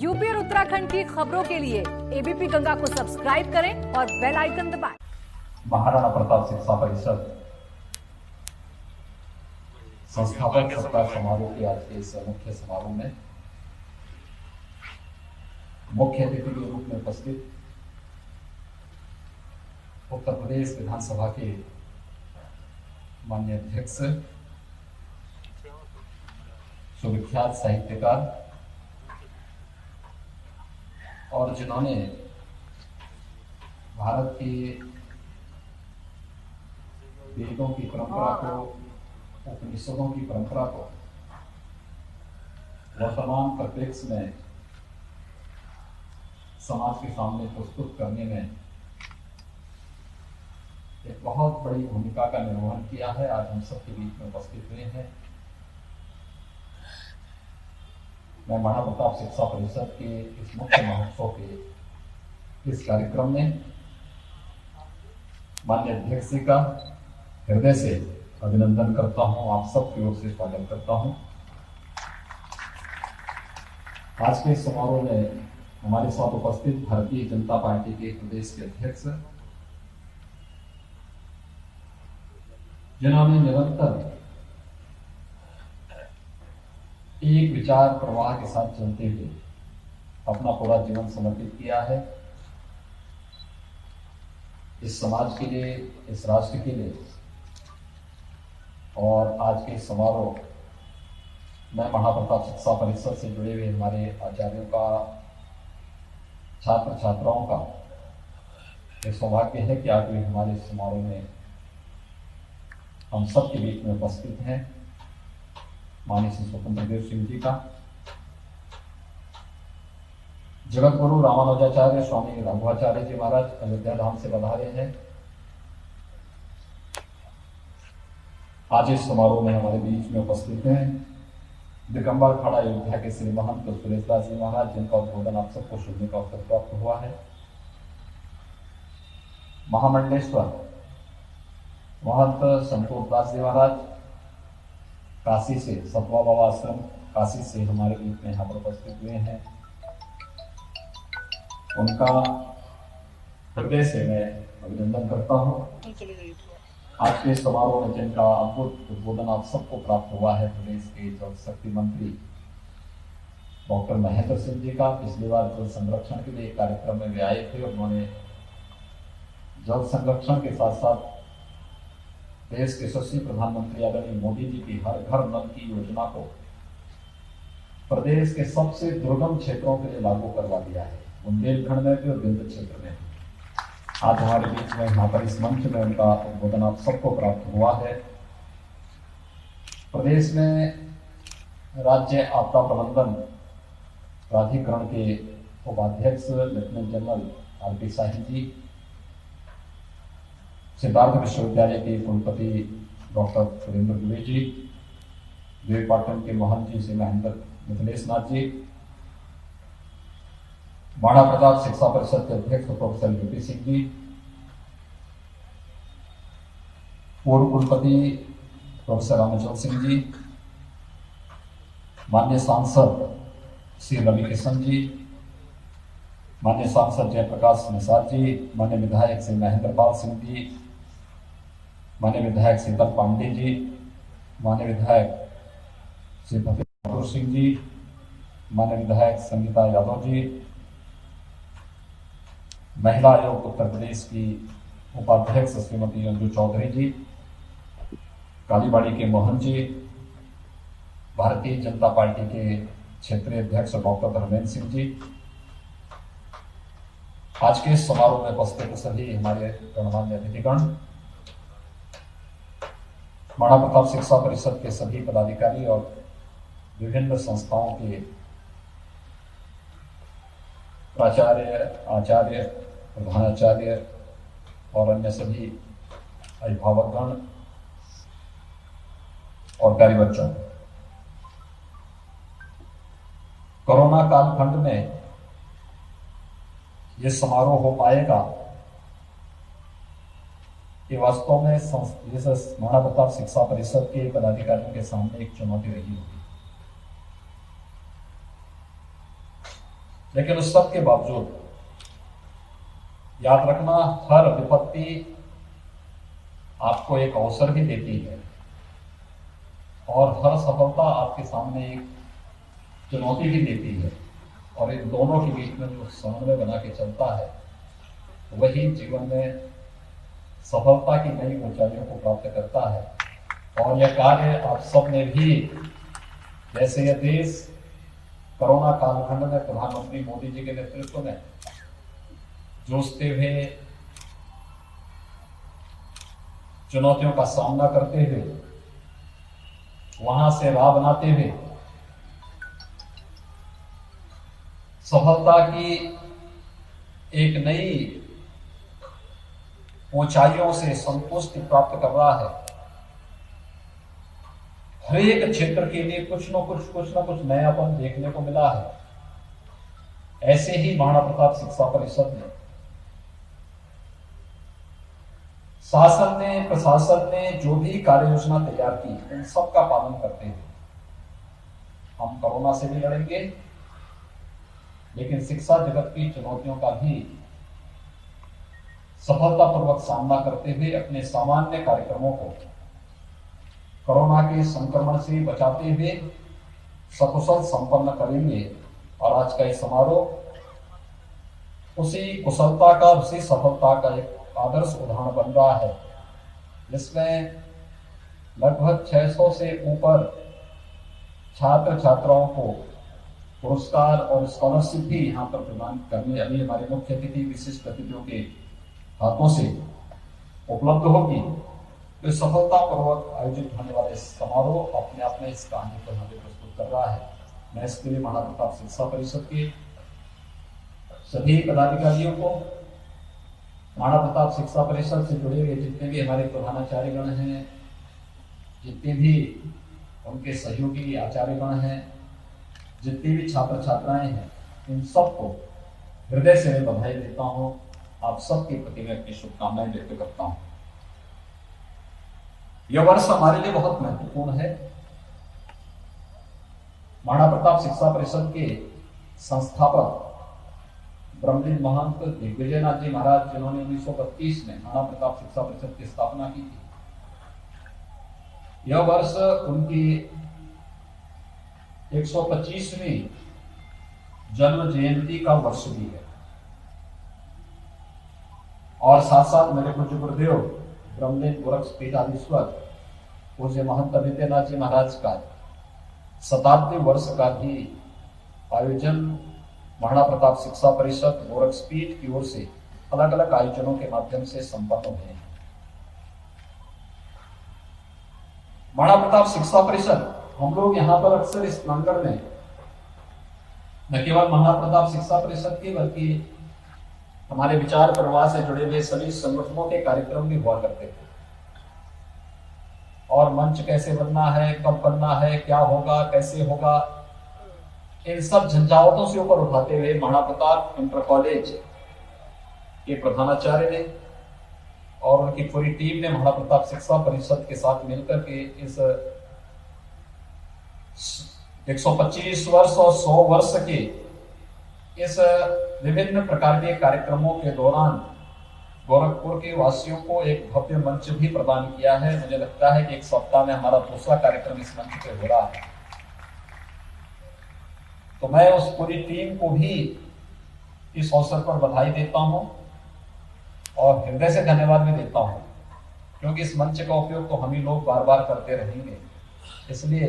UP और उत्तराखंड की खबरों के लिए एबीपी गंगा को सब्सक्राइब करें और बेल आइकन दबाएं। महाराणा प्रताप शिक्षा परिषद संस्थापक सत्कार समारोह के आज के इस मुख्य समारोह में मुख्य अतिथि के रूप में उपस्थित उत्तर प्रदेश विधानसभा के माननीय अध्यक्ष सुविख्यात साहित्यकार और जिन्होंने भारत की वेदों की परंपरा को, उपनिषदों की परंपरा को वर्तमान परिप्रेक्ष्य में समाज के सामने प्रस्तुत करने में एक बहुत बड़ी भूमिका का निर्वहन किया है, आज हम सबके बीच में उपस्थित हुए हैं। मैं महाराणा प्रताप शिक्षा परिषद के इस मुख्य महोत्सव के इस कार्यक्रम में माननीय अध्यक्ष जी का हृदय से अभिनंदन करता हूं, आप सबकी ओर से स्वागत करता हूं। आज के इस समारोह में हमारे साथ उपस्थित भारतीय जनता पार्टी के प्रदेश के अध्यक्ष, जिन्होंने निरंतर एक विचार प्रवाह के साथ चलते हुए अपना पूरा जीवन समर्पित किया है, इस समाज के लिए, इस राष्ट्र के लिए। और आज के समारोह में महाराणा प्रताप शिक्षा परिषद से जुड़े हुए हमारे आचार्यों का, छात्र छात्राओं का एक सौभाग्य है कि आज भी हमारे समारोह में हम सबके बीच में उपस्थित हैं। माननीय श्री स्वतंत्र देव सिंह जी का, जगत गुरु रामानुजाचार्य स्वामी राघवाचार्य जी महाराज अयोध्या धाम से पधारे हैं। आज इस समारोह में हमारे बीच में उपस्थित हैं दिगंबर खड़ा अयोध्या के श्री महंत सुरेशदास जी महाराज, जिनका उद्बोधन आप सबको सुनने का अवसर प्राप्त हुआ है। महामंडलेश्वर महंत संतोष दास जी महाराज काशी से, सतवा बाबा आश्रम काशी से हमारे बीच में यहाँ पर उपस्थित हुए हैं। उनका हृदय से मैं अभिनंदन करता हूँ। आज के समारोह में जिनका अद्भुत उद्बोधन आप सबको प्राप्त हुआ है, प्रदेश के जल शक्ति मंत्री डॉक्टर महेंद्र सिंह जी का। पिछली बार जल संरक्षण के लिए एक कार्यक्रम में वे आए थे और उन्होंने जल संरक्षण के साथ साथ देश के यशस्वी प्रधानमंत्री आदरणीय मोदी जी की हर घर नल की योजना को प्रदेश के सबसे दुर्गम क्षेत्रों के लिए लागू करवा दिया है, बुंदेलखंड में भी और विंध्य क्षेत्र में। आज हमारे बीच में यहाँ पर इस मंच में उनका उद्बोधन आप सबको प्राप्त हुआ है। प्रदेश में राज्य आपदा प्रबंधन प्राधिकरण के उपाध्यक्ष लेफ्टिनेंट जनरल आर.पी. शाही जी, सिद्धार्थ विश्वविद्यालय के कुलपति डॉक्टर सुरेंद्र दुबे जी, देवीपाटन के महंत जी श्री महेंद्र मिथिलेश नाथ जी, महाराणा प्रताप शिक्षा परिषद के अध्यक्ष प्रोफेसर यूपी सिंह जी, पूर्व कुलपति प्रोफेसर रामेश्वर सिंह जी, माननीय सांसद श्री रवि किशन जी, माननीय सांसद जयप्रकाश निषाद जी, माननीय विधायक श्री महेंद्र पाल सिंह जी, माननीय विधायक शीतल पांडे जी, माननीय विधायक श्री फतेहपुर सिंह जी, माननीय विधायक संगीता यादव जी, महिला आयोग उत्तर प्रदेश की उपाध्यक्ष श्रीमती अंजू चौधरी जी, कालीबाड़ी के मोहन जी, भारतीय जनता पार्टी के क्षेत्रीय अध्यक्ष डॉक्टर धर्मेंद्र सिंह जी, आज के इस समारोह में उपस्थित सभी हमारे गणमान्य अतिथिगण, महाराणा प्रताप शिक्षा परिषद के सभी पदाधिकारी और विभिन्न संस्थाओं के प्राचार्य, आचार्य, प्रधानाचार्य और अन्य सभी अभिभावकगण और प्यारे बच्चों, कोरोना कालखंड में ये समारोह हो पाएगा, ये वास्तव में महाराणा प्रताप शिक्षा परिषद के पदाधिकारियों के सामने एक चुनौती रही होगी। लेकिन उस सब के बावजूद याद रखना, हर विपत्ति आपको एक अवसर भी देती है और हर सफलता आपके सामने एक चुनौती भी देती है, और इन दोनों के बीच में जो समन्वय बना के चलता है वही जीवन में सफलता की नई ऊंचाइयों को प्राप्त करता है। और यह कार्य आप सब ने भी, जैसे यह देश कोरोना कालखंड में प्रधानमंत्री मोदी जी के नेतृत्व में जूझते हुए, चुनौतियों का सामना करते हुए, वहां से राह बनाते हुए सफलता की एक नई ऊंचाइयों से संतुष्टि प्राप्त कर रहा है। हर एक क्षेत्र के लिए कुछ न कुछ नयापन देखने को मिला है। ऐसे ही महाराणा प्रताप शिक्षा परिषद ने, शासन ने, प्रशासन ने जो भी कार्य योजना तैयार की, उन सब का पालन करते हुए हम कोरोना से भी लड़ेंगे, लेकिन शिक्षा जगत की चुनौतियों का भी सफलतापूर्वक सामना करते हुए अपने सामान्य कार्यक्रमों को कोरोना के संक्रमण से बचाते हुए सकुशल संपन्न करेंगे। और आज का ये समारोह उसी कुशलता का, उसी सफलता का एक आदर्श उदाहरण बन रहा है, जिसमें लगभग 600 से ऊपर छात्र छात्राओं को पुरस्कार और स्कॉलरशिप भी यहाँ पर प्रदान करने अभी हमारे मुख्य अतिथि विशिष्ट अतिथियों के हाथों से उपलब्ध होगी। तो सफलतापूर्वक आयोजित होने वाले समारोह अपने आप में इस कहानी को हमें प्रस्तुत कर रहा है। मैं इसके लिए महाराणा प्रताप शिक्षा परिषद के सभी पदाधिकारियों को, महाराणा प्रताप शिक्षा परिषद से जुड़े हुए जितने भी हमारे प्रधानाचार्यगण हैं, जितने भी उनके सहयोगी आचार्यगण हैं, जितने भी छात्र छात्राएं हैं, इन सबको हृदय से मैं बधाई देता हूं। आप सबके प्रति मैं अपनी शुभकामनाएं व्यक्त करता हूं। यह वर्ष हमारे लिए बहुत महत्वपूर्ण है। महाराणा प्रताप शिक्षा परिषद के संस्थापक ब्रह्मलीन महंत दिग्विजयनाथ जी महाराज, जिन्होंने 1932 में महाराणा प्रताप शिक्षा परिषद की स्थापना की थी, यह वर्ष उनकी 125वीं जन्म जयंती का वर्ष भी है। और साथ साथ मेरे पूज्य गुरुदेव ब्रह्मलीन गोरक्ष पीठाधीश्वर पूज्य महंत अभिद्यनाथ जी महाराज का शताब्दी वर्ष का भी आयोजन महाराणा प्रताप शिक्षा परिषद गोरक्ष पीठ की ओर से अलग अलग आयोजनों के माध्यम से संपन्न हुए हैं। महाराणा प्रताप शिक्षा परिषद, हम लोग यहाँ पर अक्सर इस प्रांगण में न केवल महाराणा प्रताप शिक्षा परिषद के बल्कि हमारे विचार प्रवाह से जुड़े हुए सभी संगठनों के कार्यक्रम भी हुआ करते थे। और मंच कैसे बनना है, कब बनना है, क्या होगा, कैसे होगा, इन सब झंझावतों से ऊपर उठाते हुए महाराणा प्रताप इंटर कॉलेज के प्रधानाचार्य ने और उनकी पूरी टीम ने महाराणा प्रताप शिक्षा परिषद के साथ मिलकर के इस 125 वर्ष और 100 वर्ष के इस विभिन्न प्रकार के कार्यक्रमों के दौरान गोरखपुर के वासियों को एक भव्य मंच भी प्रदान किया है। मुझे लगता है कि एक सप्ताह में हमारा दूसरा कार्यक्रम इस मंच पे हो रहा है। तो मैं उस पूरी टीम को भी इस अवसर पर बधाई देता हूं और हृदय से धन्यवाद भी देता हूं, क्योंकि इस मंच का उपयोग तो हम ही लोग बार बार करते रहेंगे। इसलिए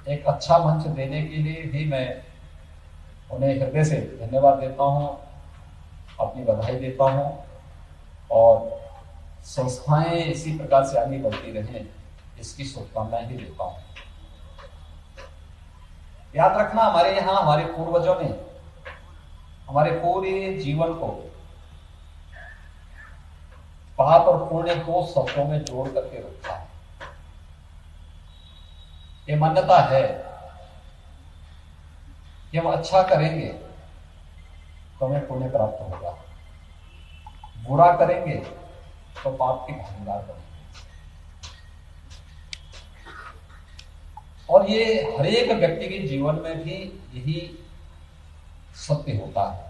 एक अच्छा मंच देने के लिए भी मैं उन्हें हृदय से धन्यवाद देता हूं, अपनी बधाई देता हूं और संस्थाएं इसी प्रकार से आगे बढ़ती रहें, इसकी शुभकामनाएं भी देता हूं। याद रखना, हमारे यहाँ हमारे पूर्वजों ने हमारे पूरे जीवन को पाप और पुण्य को शब्दों में जोड़ करके रखा है। ये मान्यता है कि हम अच्छा करेंगे तो हमें पुण्य प्राप्त होगा, बुरा करेंगे तो पाप की भागीदार बनेंगे। और ये हर एक व्यक्ति के जीवन में भी यही सत्य होता है।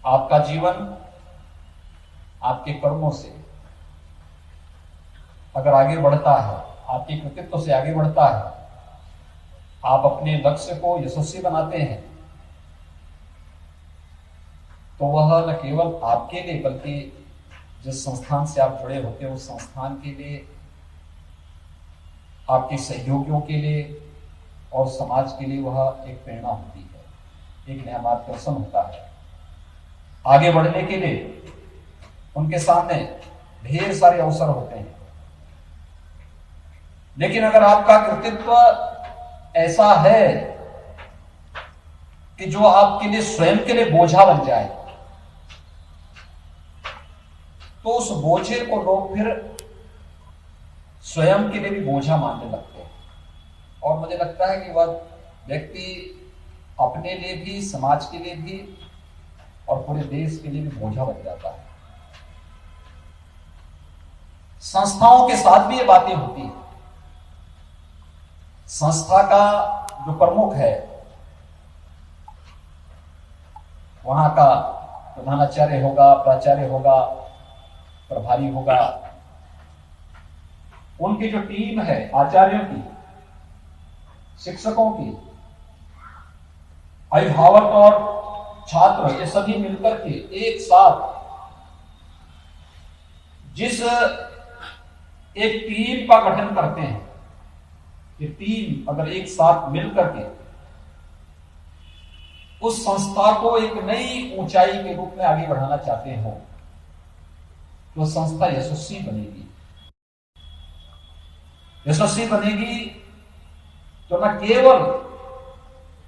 आपका जीवन आपके कर्मों से अगर आगे बढ़ता है, आपके कृतित्व से आगे बढ़ता है, आप अपने लक्ष्य को यशस्वी बनाते हैं, तो वह न केवल आपके लिए बल्कि जिस संस्थान से आप जुड़े होते हैं उस संस्थान के लिए, आपके सहयोगियों के लिए और समाज के लिए वह एक प्रेरणा होती है, एक नया मार्गदर्शन होता है। आगे बढ़ने के लिए उनके सामने ढेर सारे अवसर होते हैं, लेकिन अगर आपका कृतित्व ऐसा है कि जो आपके लिए स्वयं के लिए बोझा बन जाए, तो उस बोझे को लोग फिर स्वयं के लिए भी बोझा मानने लगते हैं। और मुझे लगता है कि वह व्यक्ति अपने लिए भी, समाज के लिए भी और पूरे देश के लिए भी बोझा बन जाता है। संस्थाओं के साथ भी ये बातें होती हैं। संस्था का जो प्रमुख है, वहां का प्रधानाचार्य होगा, प्राचार्य होगा, प्रभारी होगा, उनकी जो टीम है आचार्यों की, शिक्षकों की, अभिभावक और छात्र, ये सभी मिलकर के एक साथ जिस एक टीम का गठन करते हैं, ये टीम अगर एक साथ मिलकर के उस संस्था को एक नई ऊंचाई के रूप में आगे बढ़ाना चाहते हो, तो संस्था यशस्वी बनेगी। यशस्वी बनेगी तो न केवल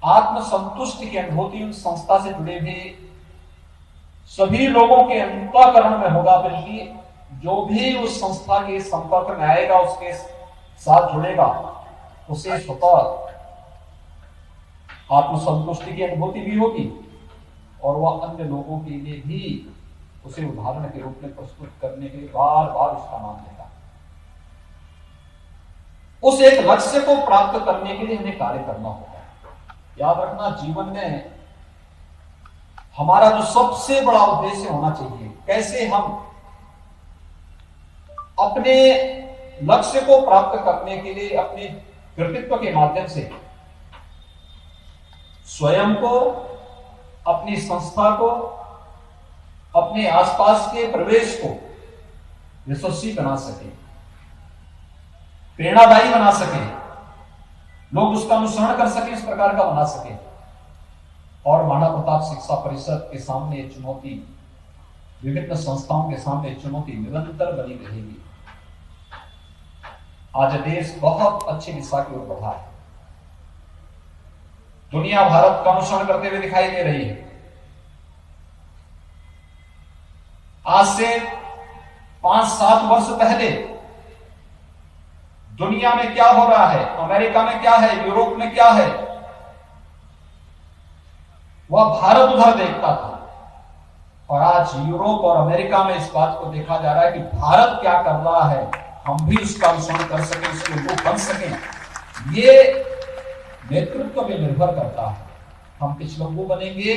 आत्मसंतुष्टि की अनुभूति उस संस्था से जुड़े हुए सभी लोगों के अंतःकरण में होगा, बल्कि जो भी उस संस्था के संपर्क में आएगा, उसके साथ जुड़ेगा, उसे स्वतः आत्मसंतुष्टि की अनुभूति भी होगी और वह अन्य लोगों के लिए भी उसे उदाहरण के रूप में प्रस्तुत करने के लिए बार बार उसका नाम लेगा। उस एक लक्ष्य को प्राप्त करने के लिए हमें कार्य करना होगा। याद रखना, जीवन में हमारा जो सबसे बड़ा उद्देश्य होना चाहिए, कैसे हम अपने लक्ष्य को प्राप्त करने के लिए अपने कृतित्व के माध्यम से स्वयं को, अपनी संस्था को, अपने आसपास के प्रवेश को यशस्वी बना सके, प्रेरणादायी बना सके, लोग उसका अनुसरण कर सके, इस प्रकार का बना सके। और महाराणा प्रताप शिक्षा परिषद के सामने चुनौती, विभिन्न संस्थाओं के सामने चुनौती निरंतर बनी रहेगी। आज देश बहुत अच्छी दिशा की ओर बढ़ा है, दुनिया भारत का अनुसरण करते हुए दिखाई दे रही है। आज से 5-7 वर्ष पहले दुनिया में क्या हो रहा है, अमेरिका में क्या है, यूरोप में क्या है, वह भारत उधर देखता था। और आज यूरोप और अमेरिका में इस बात को देखा जा रहा है कि भारत क्या कर रहा है, हम भी उसका अनुसरण कर सकें, उसके लोग बन सकें। ये नेतृत्व पे निर्भर करता है, हम किस लोगों बनेंगे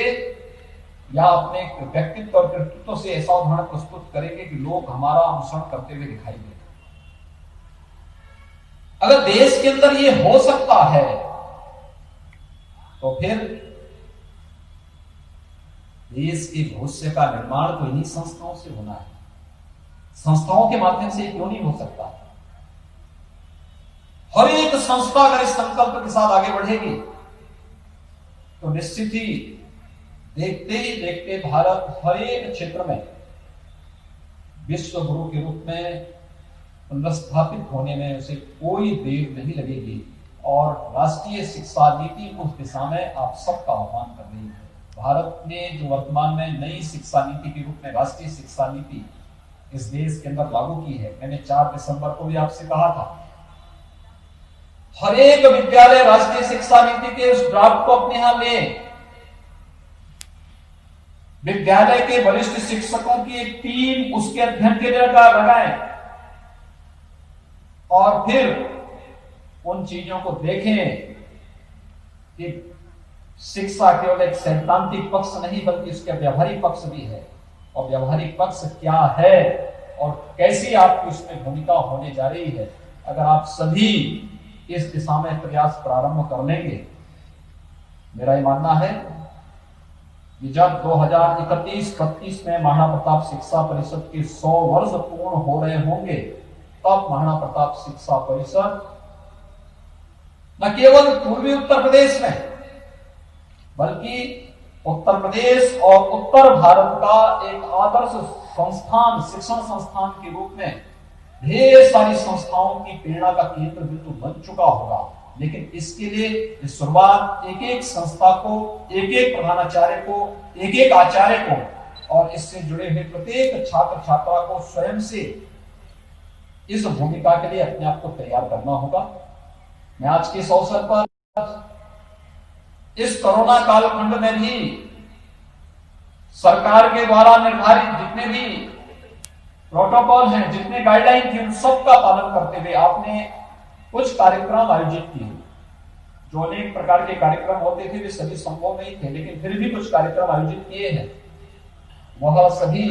या अपने व्यक्तित्व और कृतित्व से ऐसा उदाहरण प्रस्तुत करेंगे कि लोग हमारा अनुसरण करते हुए दिखाई दें। अगर देश के अंदर ये हो सकता है, तो फिर देश के भविष्य का निर्माण तो इन्हीं संस्थाओं से होना है। संस्थाओं के माध्यम से क्यों नहीं हो सकता? हर एक संस्था अगर इस संकल्प के साथ आगे बढ़ेगी तो निश्चित ही देखते ही देखते भारत हर एक क्षेत्र में विश्व गुरु के रूप में पुनर्स्थापित होने में उसे कोई देर नहीं लगेगी। और राष्ट्रीय शिक्षा नीति उस दिशा में आप सबका आह्वान कर रही है। भारत ने जो वर्तमान में नई शिक्षा नीति के रूप में राष्ट्रीय शिक्षा नीति इस देश के अंदर लागू की है, मैंने 4 दिसंबर को भी आपसे कहा था, हर एक विद्यालय राष्ट्रीय शिक्षा नीति के उस ड्राफ्ट को अपने यहां ले, विद्यालय के वरिष्ठ शिक्षकों की एक टीम उसके अध्ययन के लिए लगाएं और फिर उन चीजों को देखें कि शिक्षा केवल एक सैद्धांतिक पक्ष नहीं बल्कि उसका व्यवहारिक पक्ष भी है। और व्यवहारिक पक्ष क्या है और कैसी आपकी उसमें भूमिका होने जा रही है, अगर आप सभी इस दिशा में प्रयास प्रारंभ कर लेंगे, मेरा ये मानना है कि जब 2031-32 में महाराणा प्रताप शिक्षा परिषद के 100 वर्ष पूर्ण हो रहे होंगे, तब महाराणा प्रताप शिक्षा परिषद न केवल पूर्वी उत्तर प्रदेश में बल्कि उत्तर प्रदेश और उत्तर भारत का एक आदर्श संस्थान, शिक्षण संस्थान के रूप में ढेर सारी संस्थाओं की प्रेरणा का केंद्र बिंदु बन चुका होगा। लेकिन इसके लिए शुरुआत एक एक संस्था को, एक एक प्रधानाचार्य को, एक एक आचार्य को और इससे जुड़े हुए प्रत्येक छात्र छात्रा को स्वयं से इस भूमिका के लिए अपने आप को तैयार करना होगा। मैं आज के इस अवसर पर इस कोरोना कालखंड में भी सरकार के द्वारा निर्धारित जितने भी प्रोटोकॉल हैं, जितने गाइडलाइन थी, उन सब का पालन करते हुए आपने कुछ कार्यक्रम आयोजित किए। जो अनेक प्रकार के कार्यक्रम होते थे वे सभी संभव नहीं थे, लेकिन फिर भी कुछ कार्यक्रम आयोजित किए हैं। वह सभी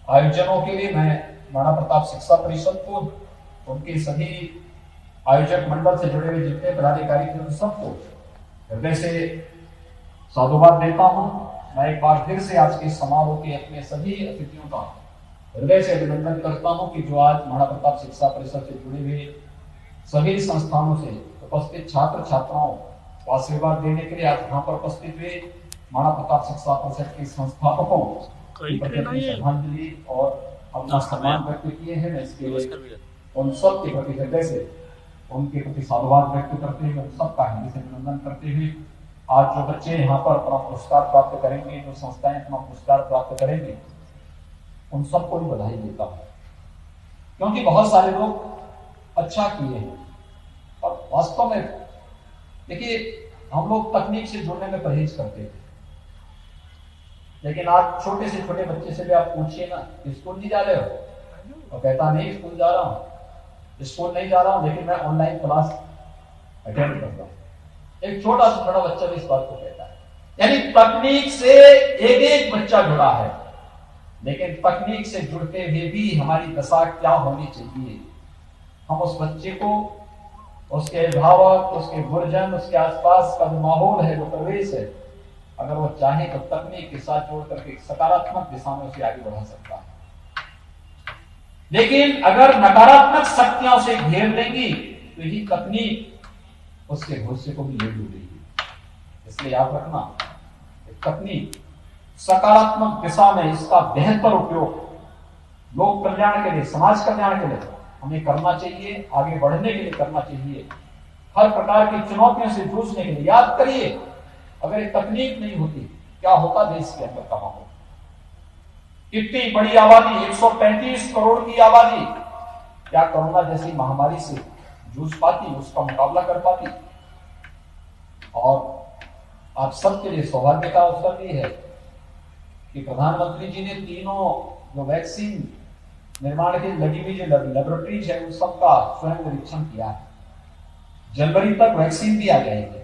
आयोजनों के लिए मैं महाराणा प्रताप शिक्षा परिषद को, उनके सभी आयोजक मंडल से जुड़े हुए जितने पदाधिकारी थे, उन सबको हृदय से साधुवाद देता हूं। मैं एक बार फिर से आज के समारोह के अपने सभी अतिथियों का हृदय से अभिनंदन करता हूं कि जो आज महाराणा प्रताप शिक्षा परिषद से जुड़े हुए सभी संस्थानों से उपस्थित छात्र छात्राओं को आशीर्वाद देने के लिए आज यहाँ पर उपस्थित हुए महाराणा प्रताप शिक्षा परिषद के संस्थापकों की प्रति श्रद्धांजलि और अपना सम्मान व्यक्त किए हैं। इसके लिए उन सब के प्रति हृदय से उनके प्रति साधुवाद व्यक्त करते हुए, उन सबका हृदय से अभिनंदन करते हुए, आज जो बच्चे यहाँ पर अपना पुरस्कार प्राप्त करेंगे, जो संस्थाएं अपना पुरस्कार प्राप्त करेंगे, उन सबको भी बधाई देता हूँ, क्योंकि बहुत सारे लोग अच्छा किए हैं। और वास्तव में देखिए, हम लोग तकनीक से जुड़ने में परहेज करते थे, लेकिन आज छोटे से छोटे बच्चे से भी आप पूछिए ना, स्कूल नहीं जा रहे हो, और कहता नहीं स्कूल जा रहा हूँ, स्कूल नहीं जा रहा हूं लेकिन मैं ऑनलाइन क्लास अटेंड करता हूं। एक छोटा सा बड़ा बच्चा भी इस बात को कहता है। यानी तकनीक से एक एक बच्चा जुड़ा है, लेकिन तकनीक से जुड़ते हुए भी हमारी दशा क्या होनी चाहिए। हम उस बच्चे को, उसके अभिभावक, उसके गुरुजन, उसके आसपास का जो माहौल है, जो परिवेश है, अगर वो चाहे तो तकनीक के साथ जोड़ करके सकारात्मक दिशा में उसे आगे बढ़ा सकता है। लेकिन अगर नकारात्मक शक्तियां उसे घेर लेंगी तो यही तकनीक उसके भविष्य को भी ले डूबेगी। इसलिए याद रखना, तकनीक सकारात्मक दिशा में इसका बेहतर उपयोग लोक कल्याण के लिए, समाज कल्याण के लिए हमें करना चाहिए, आगे बढ़ने के लिए करना चाहिए, हर प्रकार की चुनौतियों से जूझने के लिए। याद करिए, अगर ये तकनीक नहीं होती क्या होता देश के अंदर का माहौल। इतनी बड़ी आबादी, 135 करोड़ की आबादी, क्या कोरोना जैसी महामारी से जूझ पाती, उसका मुकाबला कर पाती। और आप सबके लिए सौभाग्य का अवसर भी है कि प्रधानमंत्री जी ने तीनों जो वैक्सीन निर्माण की लगी हुई जो लेबोरेटरीज है, उन सबका स्वयं निरीक्षण किया है। जनवरी तक वैक्सीन भी आ जाएगी,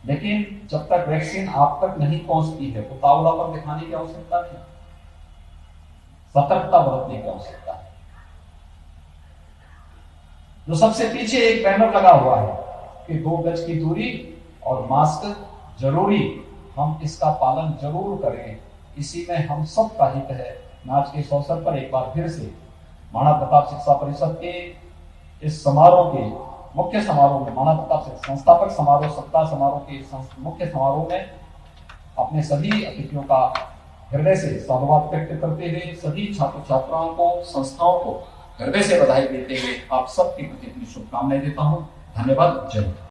लेकिन जब तक वैक्सीन आप तक नहीं पहुंचती है, उतावला पर दिखाने की आवश्यकता नहीं, सतर्कता बरतने की आवश्यकता है। जो सबसे पीछे एक बैनर लगा हुआ है कि 2 गज की दूरी और मास्क जरूरी, हम इसका पालन जरूर करें, इसी में हम सब का हित है। मैं आज के इस अवसर पर एक बार फिर से महाराणा प्रताप शिक्षा परिषद के इस समारोह के मुख्य समारोह में, महाराणा प्रताप संस्थापक समारोह, सप्ताह समारोह के मुख्य समारोह में अपने सभी अतिथियों का हृदय से साधुवाद व्यक्त करते हुए सभी छात्र छात्राओं को, संस्थाओं को हृदय से बधाई देते हुए आप सबके प्रति अपनी शुभकामनाएं देता हूं। धन्यवाद। जय हिंद।